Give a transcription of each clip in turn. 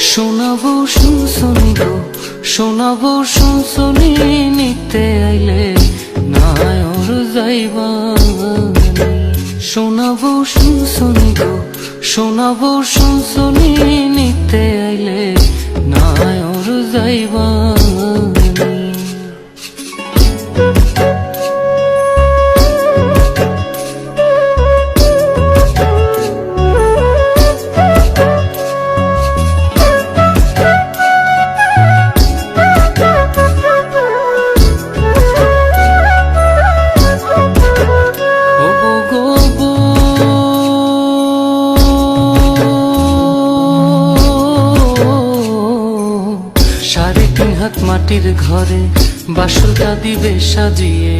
শোনাবো শুনছনি গো, শোনাবো শুনছনি, নিতে আইলে নাই ওর যাইবানি। শোনাবো শুনছনি গো, শোনাবো শুনছনি, নিতে আইলে নাই ওর যাইবানি। মাটির ঘরে বাসরটা দিবে সাজিয়ে,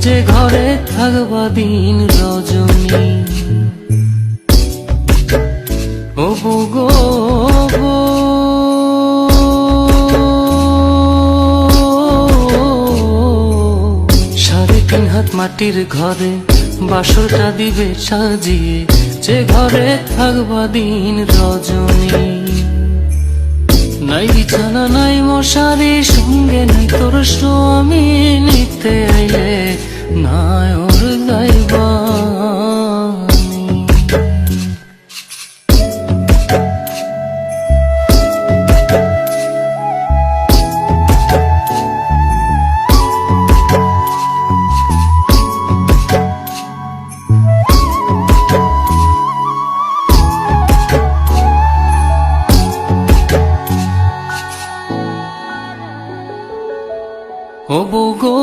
যে ঘরে থাকবা দিন রজনী। ও গো সাড়ে 3 হাত মাটির ঘরে বাসরটা দিবে সাজিয়ে, যে ঘরে থাকবা দিন রজনী। নাই বিছানা নাই মশারি, সঙ্গে নাই তোর স্বামী, নিতে আইলে নাই ওর যাইবানি। ও গো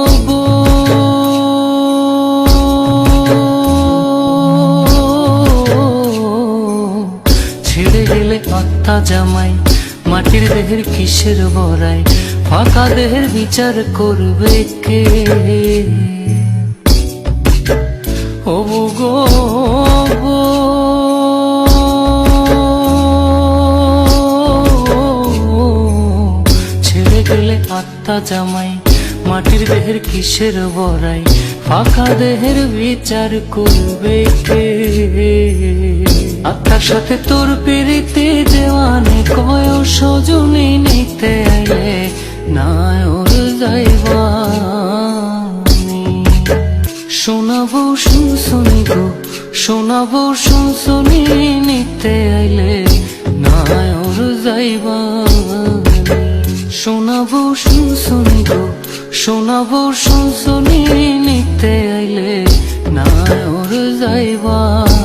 ছেড়ে গেলে আত্মা জামাই, মাটির দেহের কিসের বড়াই, ফাঁকা দেহের বিচার করবে কে? ও গো ছেড়ে গেলে আত্মা জামাই, মাটির দেহের কিসের বড়াই, ফাঁকা দেহের বিচার করবে কে? আত্মার সাথে তোর পেরিতে দেওয়ানে কয় সজনী, নিতে আইলে নাই ওর যাইবানি। শোনাবো শুনছনি গো, শোনাবো শুনছনি, নিতে আইলে নাই ওর যাইবানি। শোনাবো শুনছনি গো, শোনাবো শুনছনি, নিতে আইলে নাই ওর যাইবানি।